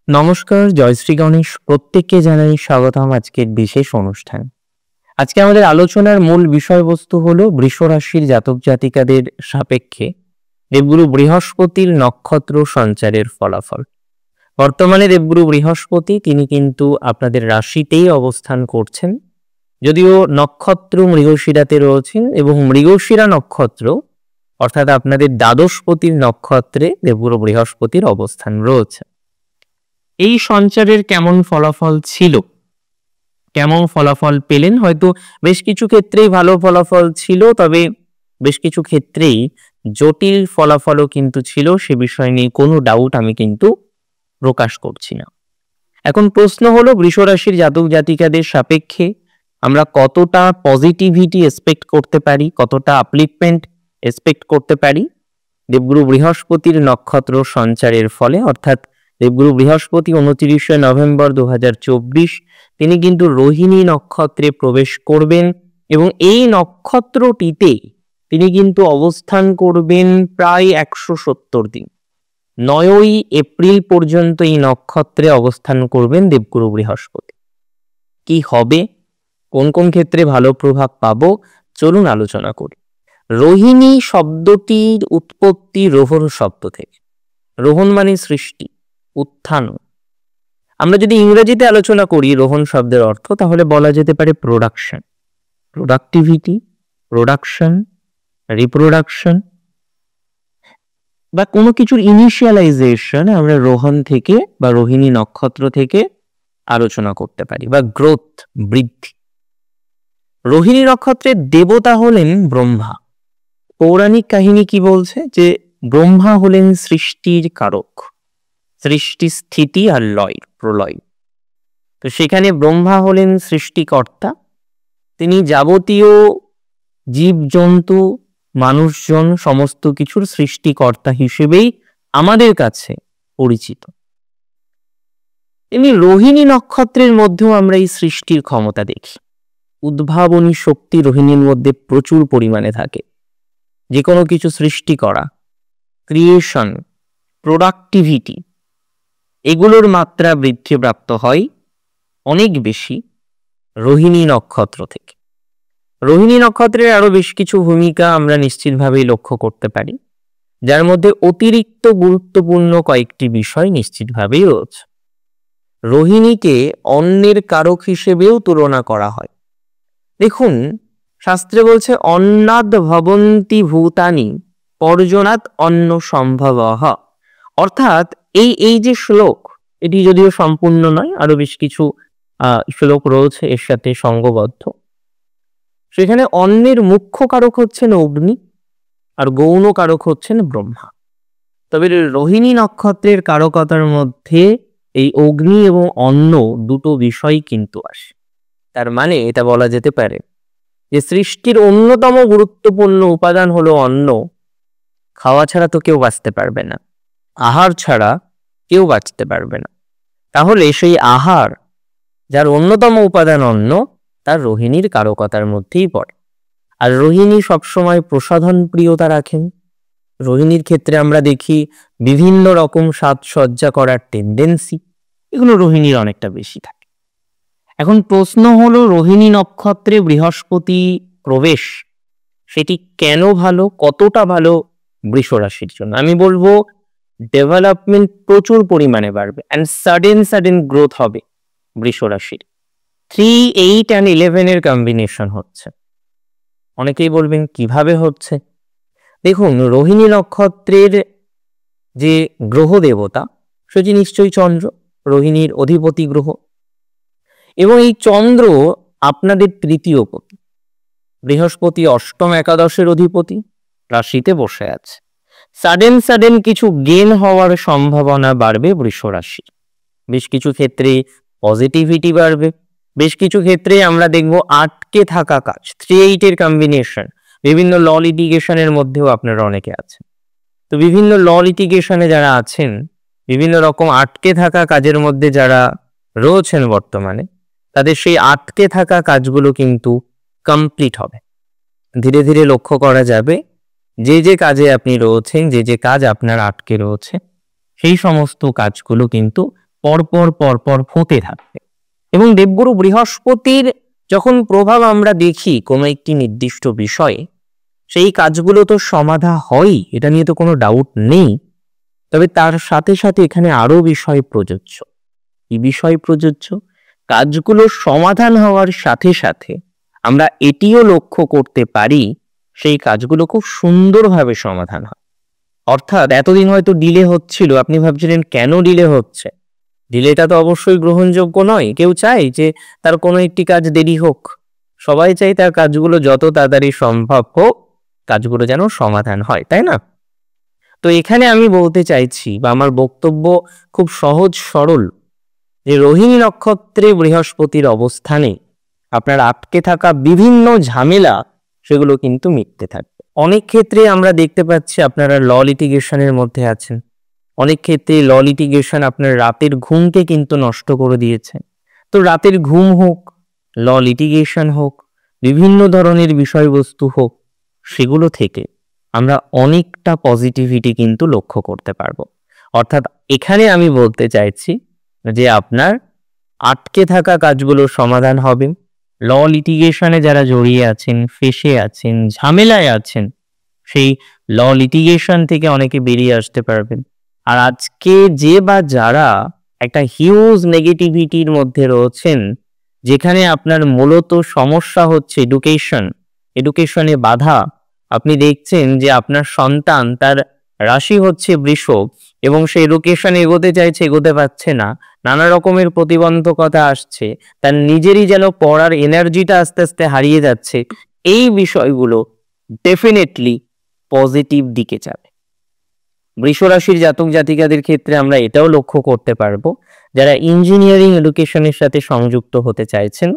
নমস্কার, জয়শ্রী গণেশ। প্রত্যেককে জানাই স্বাগতম আজকের বিশেষ অনুষ্ঠান। আজকে আমাদের আলোচনার মূল বিষয়বস্তু হলো বৃষ রাশির জাতক জাতিকাদের সাপেক্ষে দেবগুরু বৃহস্পতির নক্ষত্র সঞ্চারের ফলাফল। বর্তমানে দেবগুরু বৃহস্পতি তিনি কিন্তু আপনাদের রাশিতেই অবস্থান করছেন, যদিও নক্ষত্র মৃগশিরাতে রয়েছেন এবং মৃগশিরা নক্ষত্র অর্থাৎ আপনাদের দ্বাদশপতির নক্ষত্রে দেবগুরু বৃহস্পতির অবস্থান রয়েছে। এই সঞ্চারের কেমন ফলাফল ছিল, কেমন ফলাফল পেলেন? হয়তো বেশ কিছু ক্ষেত্রেই ভালো ফলাফল ছিল, তবে বেশ কিছু ক্ষেত্রেই জটিল ফলাফলও কিন্তু ছিল। সে বিষয় নিয়ে কোনো ডাউট আমি কিন্তু প্রকাশ করছি না। এখন প্রশ্ন হলো, বৃষ রাশির জাতক জাতিকাদের সাপেক্ষে আমরা কতটা পজিটিভিটি এক্সপেক্ট করতে পারি, কতটা আপলিফমেন্ট এক্সপেক্ট করতে পারি দেবগুরু বৃহস্পতির নক্ষত্র সঞ্চারের ফলে। অর্থাৎ দেবগুরু বৃহস্পতি 29শে নভেম্বর 2024 তিনি কিন্তু রোহিণী নক্ষত্রে প্রবেশ করবেন এবং এই নক্ষত্রটিতে তিনি কিন্তু অবস্থান করবেন প্রায় 170 দিন। 9ই এপ্রিল পর্যন্ত এই নক্ষত্রে অবস্থান করবেন দেবগুরু বৃহস্পতি। কি হবে, কোন কোন ক্ষেত্রে ভালো প্রভাব পাবো, চলুন আলোচনা করি। রোহিণী শব্দটির উৎপত্তি রোহণ শব্দ থেকে। রোহণ মানে সৃষ্টি, উত্থান। আমরা যদি ইংরেজিতে আলোচনা করি রোহণ শব্দের অর্থ, তাহলে বলা যেতে পারে প্রোডাকশন, প্রোডাক্টিভিটি, প্রোডাকশন, রিপ্রোডাকশন বা কোনো কিছুর ইনিশিয়ালাইজেশন আমরা রোহণ থেকে বা রোহিণী নক্ষত্র থেকে আলোচনা করতে পারি, বা গ্রোথ, বৃদ্ধি। রোহিণী নক্ষত্রের দেবতা হলেন ব্রহ্মা। পৌরাণিক কাহিনী কি বলছে যে ব্রহ্মা হলেন সৃষ্টির কারক, সৃষ্টি, স্থিতি আর লয়, প্রলয়। তো সেখানে ব্রহ্মা হলেন সৃষ্টিকর্তা। তিনি যাবতীয় জীবজন্তু, মানুষজন, সমস্ত কিছুর সৃষ্টিকর্তা হিসেবেই আমাদের কাছে পরিচিত। তেমনি রোহিণী নক্ষত্রের মধ্যেও আমরা এই সৃষ্টির ক্ষমতা দেখি। উদ্ভাবনী শক্তি রোহিণীর মধ্যে প্রচুর পরিমাণে থাকে। যে কোনো কিছু সৃষ্টি করা, ক্রিয়েশন, প্রোডাক্টিভিটি, এগুলোর মাত্রা বৃদ্ধিপ্রাপ্ত হয় অনেক বেশি রোহিণী নক্ষত্র থেকে। রোহিণী নক্ষত্রের আরো বেশ কিছু ভূমিকা আমরা নিশ্চিতভাবেই লক্ষ্য করতে পারি, যার মধ্যে অতিরিক্ত গুরুত্বপূর্ণ কয়েকটি বিষয় নিশ্চিতভাবেই রয়েছে। রোহিণীকে অন্নের কারক হিসেবেও তুলনা করা হয়। দেখুন, শাস্ত্রে বলছে অন্নাদ ভবন্তি ভূতানি পর্জনাৎ অন্ন সম্ভবঃ। অর্থাৎ এই যে শ্লোক, এটি যদিও সম্পূর্ণ নয়, আরো বেশ কিছু শ্লোক রয়েছে এর সাথে সঙ্গবদ্ধ। সেখানে অন্নের মুখ্য কারক হচ্ছেন অগ্নি আর গৌণ কারক হচ্ছেন ব্রহ্মা। তবে রোহিণী নক্ষত্রের কারকতার মধ্যে এই অগ্নি এবং অন্ন দুটো বিষয় কিন্তু আসে। তার মানে এটা বলা যেতে পারে যে সৃষ্টির অন্যতম গুরুত্বপূর্ণ উপাদান হলো অন্ন। খাওয়া ছাড়া তো কেউ বাঁচতে পারবে না, আহার ছাড়া কেউ বাঁচতে পারবে না। তাহলে সেই আহার, যার অন্যতম উপাদান অন্ন, তার রোহিণীর কারকতার মধ্যেই পড়ে। আর রোহিণী সবসময় প্রসাধন প্রিয়তা রাখেন। রোহিণীর ক্ষেত্রে আমরা দেখি বিভিন্ন রকম সাজসজ্জা করার টেন্ডেন্সি, এগুলো রোহিণীর অনেকটা বেশি থাকে। এখন প্রশ্ন হলো, রোহিণী নক্ষত্রে বৃহস্পতি প্রবেশ সেটি কেন ভালো, কতটা ভালো বৃষ রাশির জন্য? আমি বলবো ডেভেলপমেন্ট প্রচুর পরিমাণে বাড়বে অ্যান্ড সাডেন গ্রোথ হবে বৃষ রাশির। 3, 8 and 11 এর কম্বিনেশন হচ্ছে। অনেকেই বলবেন কিভাবে হচ্ছে? দেখুন, রোহিণী নক্ষত্রের যে গ্রহ দেবতা সেটি নিশ্চয়ই চন্দ্র, রোহিণীর অধিপতি গ্রহ। এবং এই চন্দ্র আপনাদের তৃতীয় পতি, বৃহস্পতি অষ্টম একাদশের অধিপতি, রাশিতে বসে আছে। সাডেন কিছু গেন হওয়ার সম্ভাবনা বাড়বে বৃষ রাশি। বেশ কিছু ক্ষেত্রে পজিটিভিটি বাড়বে, বেশ কিছু ক্ষেত্রে আমরা দেখব আটকে থাকা কাজ। 3, 8 এর কম্বিনেশন বিভিন্ন ল লিটিগেশনের মধ্যেও আপনারা অনেকে আছেন। তো বিভিন্ন ল লিটিগেশনে যারা আছেন, বিভিন্ন রকম আটকে থাকা কাজের মধ্যে যারা রয়েছেন বর্তমানে, তাদের সেই আটকে থাকা কাজগুলো কিন্তু কমপ্লিট হবে। ধীরে ধীরে লক্ষ্য করা যাবে যে কাজে আপনি রয়েছেন, যে কাজ আপনার আটকে রয়েছে, সেই সমস্ত কাজগুলো কিন্তু পরপর পরপর হতে থাকবে। এবং দেবগুরু বৃহস্পতির যখন প্রভাব আমরা দেখি কোনো একটি নির্দিষ্ট বিষয়ে, সেই কাজগুলো তো সমাধা হয়, এটা নিয়ে তো কোনো ডাউট নেই। তবে তার সাথে সাথে এখানে আরো বিষয় প্রযোজ্য। এই বিষয় প্রযোজ্য, কাজগুলো সমাধান হওয়ার সাথে সাথে আমরা এটিও লক্ষ্য করতে পারি সেই কাজগুলো খুব সুন্দরভাবে সমাধান হয়। অর্থাৎ এতদিন হয়তো ডিলে হচ্ছিল, আপনি ভাবছিলেন কেন ডিলে হচ্ছে, ডিলেটা তো অবশ্যই গ্রহণযোগ্য নয়। কেউ চায় যে তার কোনো একটি কাজ দেরি হোক, সবাই চাই তার কাজগুলো যত তাড়াতাড়ি সম্ভব হোক, কাজগুলো যেন সমাধান হয়, তাই না? তো এখানে আমি বলতে চাইছি, বা আমার বক্তব্য খুব সহজ সরল, যে রোহিণী নক্ষত্রে বৃহস্পতির অবস্থানে আপনার আটকে থাকা বিভিন্ন ঝামেলা সেগুলো কিন্তু মিটতে থাকবে। অনেক ক্ষেত্রে আমরা দেখতে পাচ্ছি আপনারা ল লিটিগেশনের মধ্যে আছেন, অনেক ক্ষেত্রে ল লিটিগেশন আপনার রাতের ঘুমকে কিন্তু নষ্ট করে দিয়েছে। তো রাতের ঘুম হোক, ল লিটিগেশন হোক, বিভিন্ন ধরনের বিষয়বস্তু হোক, সেগুলো থেকে আমরা অনেকটা পজিটিভিটি কিন্তু লক্ষ্য করতে পারবো। অর্থাৎ এখানে আমি বলতে চাইছি যে আপনার আটকে থাকা কাজগুলো সমাধান হবে, ল লিটিগেশনে যারা জড়িয়ে আছেন, ফেসে আছেন, ঝামেলায় আছেন, সেই ল লিটিগেশন থেকে অনেকে বেরিয়ে আসতে পারবেন। আর আজকে যে বা যারা একটা হিউজ নেগেটিভিটির মধ্যে রয়েছেন, যেখানে আপনার মূলত সমস্যা হচ্ছে এডুকেশনে বাধা, আপনি দেখছেন যে আপনার সন্তান, তার রাশি হচ্ছে বৃষ, এবং সে এডুকেশনে এগোতে চাইছে, এগোতে পারছে না, নানা রকমের প্রতিবন্ধকতা আসছে, তার নিজেরই যেন পড়ার এনার্জিটা আস্তে আস্তে হারিয়ে যাচ্ছে, এই বিষয়গুলো ডেফিনেটলি পজিটিভ দিকে যাবে। বৃষ রাশির জাতক জাতিকাদের ক্ষেত্রে আমরা এটাও লক্ষ্য করতে পারবো, যারা ইঞ্জিনিয়ারিং এডুকেশনের সাথে সংযুক্ত হতে চাইছেন,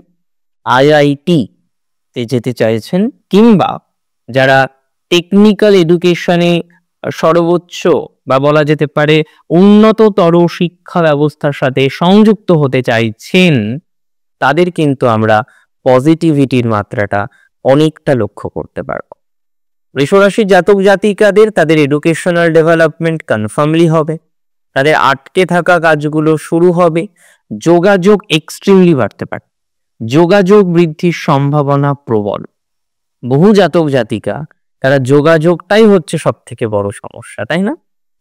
আইআইটি তে যেতে চাইছেন, কিংবা যারা টেকনিক্যাল এডুকেশনে সর্বোচ্চ বা বলা যেতে পারে উন্নততর শিক্ষা ব্যবস্থার সাথে সংযুক্ত হতে চাইছেন, তাদের কিন্তু আমরা পজিটিভিটির মাত্রাটা অনেকটা লক্ষ্য করতে পারবো। বৃষরাশির জাতক জাতিকাদের তাদের এডুকেশনাল ডেভেলপমেন্ট কনফার্মলি হবে, তাদের আটকে থাকা কাজগুলো শুরু হবে, যোগাযোগ এক্সট্রিমলি বাড়তে পারে, যোগাযোগ বৃদ্ধির সম্ভাবনা প্রবল। বহু জাতক জাতিকা, তারা যোগাযোগটাই হচ্ছে সব থেকে বড় সমস্যা, তাই না?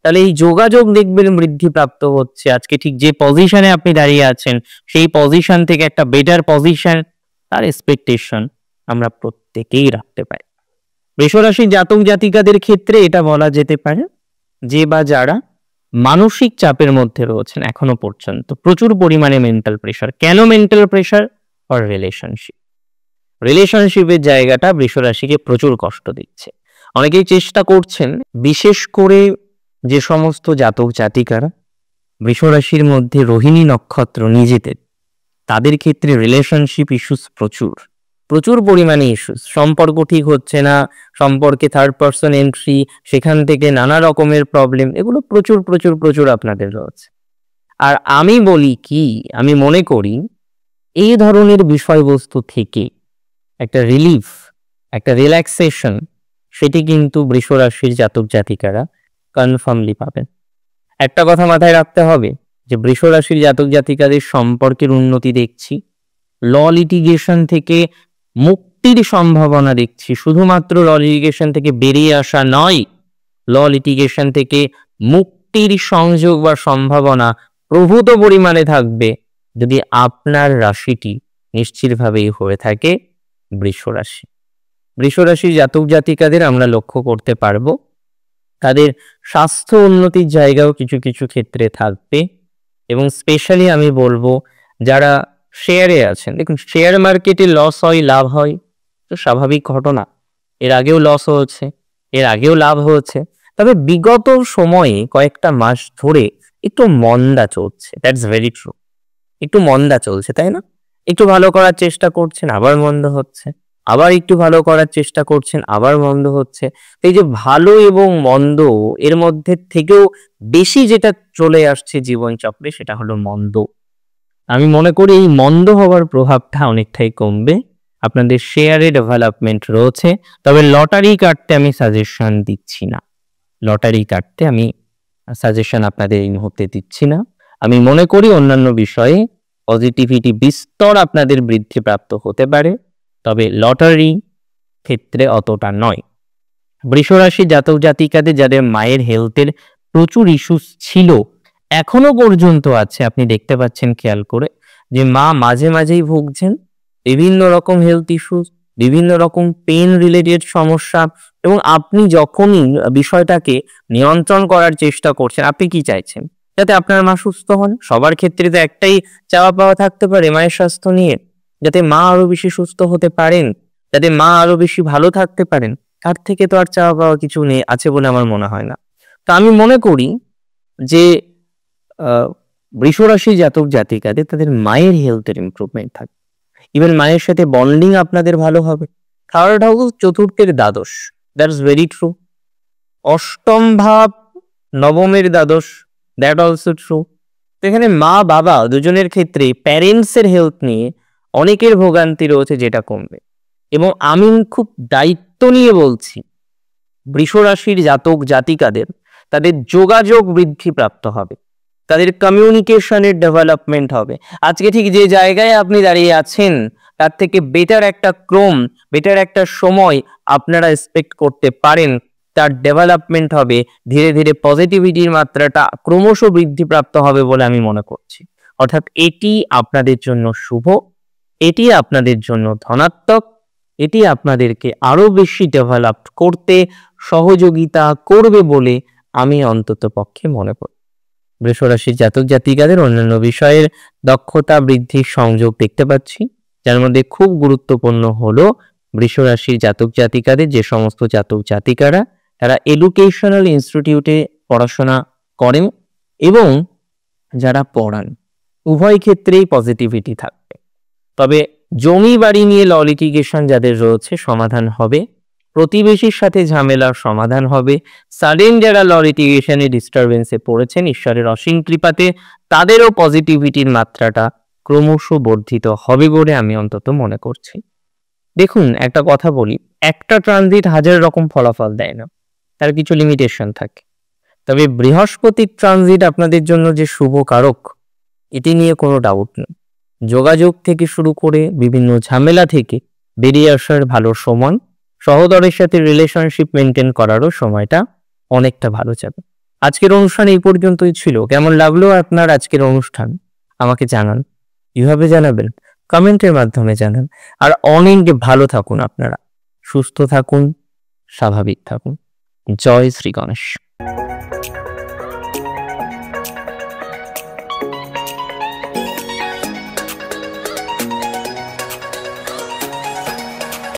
তাহলে এই যোগাযোগ দেখবেন বৃদ্ধিপ্রাপ্ত হচ্ছে। আজকে ঠিক যে পজিশনে আপনি দাঁড়িয়ে আছেন, সেই পজিশন থেকে একটা বেটার পজিশন, তার এক্সপেকটেশন আমরা প্রত্যেকেই রাখতে পারি। বৃষরাশির জাতক জাতিকাদের ক্ষেত্রে এটা বলা যেতে পারে যে বা যারা মানসিক চাপের মধ্যে রয়েছেন এখনো পর্যন্ত, প্রচুর পরিমাণে মেন্টাল প্রেশার। কেন মেন্টাল প্রেশার? ফর রিলেশনশিপের জায়গাটা বৃষরাশিকে প্রচুর কষ্ট দিচ্ছে। অনেকেই চেষ্টা করছেন, বিশেষ করে যে সমস্ত জাতক জাতিকারা বৃষরাশির মধ্যে রোহিণী নক্ষত্র নিজেদের, তাদের ক্ষেত্রে রিলেশনশিপ ইস্যুস প্রচুর পরিমাণে ইস্যুস। সম্পর্ক ঠিক হচ্ছে না, সম্পর্কে থার্ড পার্সন এন্ট্রি, সেখান থেকে নানা রকমের প্রবলেম, এগুলো প্রচুর প্রচুর প্রচুর আপনাদের রয়েছে। আর আমি বলি কি, আমি মনে করি এই ধরনের বিষয়বস্তু থেকে একটা রিলিফ, একটা রিল্যাক্সেশন, সেটি কিন্তু বৃষরাশির জাতক জাতিকারা কনফার্মলি পাবেন। একটা কথা মাথায় রাখতে হবে যে বৃষরাশির জাতক জাতিকাদের সম্পর্কের উন্নতি দেখছি, ল লিটিগেশন থেকে মুক্তির সম্ভাবনা দেখছি। শুধুমাত্র ল লিটিগেশন থেকে বেরিয়ে আসা নয়, ল লিটিগেশন থেকে মুক্তির সংযোগ বা সম্ভাবনা প্রভূত পরিমাণে থাকবে যদি আপনার রাশিটি নিশ্চিতভাবেই হয়ে থাকে বৃষরাশি। বৃষরাশির জাতক জাতিকাদের আমরা লক্ষ্য করতে পারবো তাদের স্বাস্থ্য উন্নতির জায়গাও কিছু কিছু ক্ষেত্রে থাকবে। এবং স্পেশালি আমি বলবো যারা শেয়ারে আছেন, দেখুন শেয়ার মার্কেটে লস হয় লাভ হয়, তো স্বাভাবিক ঘটনা। এর আগেও লস হয়েছে, এর আগেও লাভ হয়েছে, তবে বিগত সময়ে কয়েকটা মাস ধরে একটু মন্দা চলছে। দ্যাটস ভেরি ট্রু, একটু মন্দা চলছে, তাই না? একটু ভালো করার চেষ্টা করছেন, আবার মন্দ হচ্ছে, আবার একটু ভালো করার চেষ্টা করছেন, আবার মন্দ হচ্ছে। এই যে ভালো এবং মন্দ, এর মধ্যে থেকেও বেশি যেটা চলে আসছে জীবন চক্রে, সেটা হলো মন্দ। আমি মনে করি এই মন্দ হওয়ার প্রভাবটা অনেকটাই কমবে। আপনাদের শেয়ারে ডেভেলপমেন্ট রয়েছে, তবে লটারি কাটতে আমি সাজেশন দিচ্ছি না। লটারি কাটতে আমি সাজেশন আপনাদের এই মুহূর্তে দিচ্ছি না। আমি মনে করি অন্যান্য বিষয়ে পজিটিভিটি বিস্তর আপনাদের বৃদ্ধিপ্রাপ্ত হতে পারে, তবে লটারি ক্ষেত্রে অতটা নয়। বৃষরাশি জাতক জাতিকাদের যাদের মায়ের হেলথের প্রচুর ইস্যুস ছিল, এখনো পর্যন্ত আছে, আপনি দেখতে পাচ্ছেন খেয়াল করে যে মা মাঝে মাঝেই ভুগছেন বিভিন্ন রকম হেলথ ইস্যুস, বিভিন্ন রকম পেন রিলেটেড সমস্যা, এবং আপনি যখনই বিষয়টাকে নিয়ন্ত্রণ করার চেষ্টা করছেন, আপনি কি চাইছেন? যাতে আপনার মা সুস্থ হন। সবার ক্ষেত্রে তো একটাই চাওয়া পাওয়া থাকতে পারে মায়ের স্বাস্থ্য নিয়ে, যাতে মা আরো বেশি সুস্থ হতে পারেন, যাতে মা আরো বেশি ভালো থাকতে পারেন। তার থেকে তো আর চাওয়া পাওয়া কিছু নেই আছে বলে আমার মনে হয় না। তো আমি মনে করি যে বৃষরাশি জাতক জাতিকাদের তাদের মায়ের হেলথের ইমপ্রুভমেন্ট থাকে, ইভেন মায়ের সাথে বন্ডিং আপনাদের ভালো হবে। থার্ড হাউস চতুর্থের দ্বাদশ, দ্যাটস ভেরি ট্রু। অষ্টম ভাব নবমের দ্বাদশ, দ্যাট অলসো ট্রু। তো এখানে মা বাবা দুজনের ক্ষেত্রে প্যারেন্টসের হেলথ নিয়ে অনেকের ভোগান্তি রয়েছে, যেটা কমবে। এবং আমি খুব দায়িত্ব নিয়ে বলছি, বৃষরাশির জাতক জাতিকাদের তাদের যোগাযোগ বৃদ্ধিপ্রাপ্ত হবে, তাদের কমিউনিকেশনের ডেভেলপমেন্ট হবে। আজকে ঠিক যে জায়গায় আপনি দাঁড়িয়ে আছেন তার থেকে বেটার একটা ক্রম, বেটার একটা সময় আপনারা এক্সপেক্ট করতে পারেন। তার ডেভেলপমেন্ট হবে, ধীরে ধীরে পজিটিভিটির মাত্রাটা ক্রমশ বৃদ্ধিপ্রাপ্ত হবে বলে আমি মনে করছি। অর্থাৎ এটি আপনাদের জন্য শুভ, এটি আপনাদের জন্য ধনাত্মক, এটি আপনাদেরকে আরো বেশি ডেভেলপ করতে সহযোগিতা করবে বলে আমি অন্তত পক্ষে মনে করি। বৃষরাশির জাতক জাতিকাদের অন্যান্য বিষয়ের দক্ষতা বৃদ্ধির সংযোগ দেখতে পাচ্ছি, যার মধ্যে খুব গুরুত্বপূর্ণ হলো বৃষরাশির জাতক জাতিকাদের যে সমস্ত জাতক জাতিকারা তারা এডুকেশনাল ইনস্টিটিউটে পড়াশোনা করেন এবং যারা পড়ান, উভয় ক্ষেত্রেই পজিটিভিটি থাকবে। তবে জমি বাড়ি নিয়ে ল লিটিগেশন যাদের রয়েছে সমাধান হবে, প্রতিবেশীর সাথে ঝামেলার সমাধান হবে। সাডেন যারা ল লিটিগেশনে ডিস্টারবেন্সে পড়েছেন, ঈশ্বরের অসীম কৃপাতে তাদেরও পজিটিভিটির মাত্রাটা ক্রমশ বর্ধিত হবে বলে আমি অন্তত মনে করছি। দেখুন, একটা কথা বলি, একটা ট্রানজিট হাজার রকম ফলাফল দেয় না, তার কিছু লিমিটেশন থাকে। তবে বৃহস্পতির ট্রানজিট আপনাদের জন্য যে শুভ কারক, এটি নিয়ে কোনো ডাউট নেই। যোগাযোগ থেকে শুরু করে বিভিন্ন ঝামেলা থেকে বেরিয়ে আসার ভালো সময়, সহোদরের সাথে রিলেশনশিপ মেনটেন করারও সময়টা অনেকটা ভালো যাবে। আজকের অনুষ্ঠান এই পর্যন্তই ছিল। কেমন লাগলো আপনার আজকের অনুষ্ঠান আমাকে জানান। কিভাবে জানাবেন? কমেন্টের মাধ্যমে জানান। আর অনেক ভালো থাকুন, আপনারা সুস্থ থাকুন, স্বাভাবিক থাকুন। জয় শ্রী গণেশ।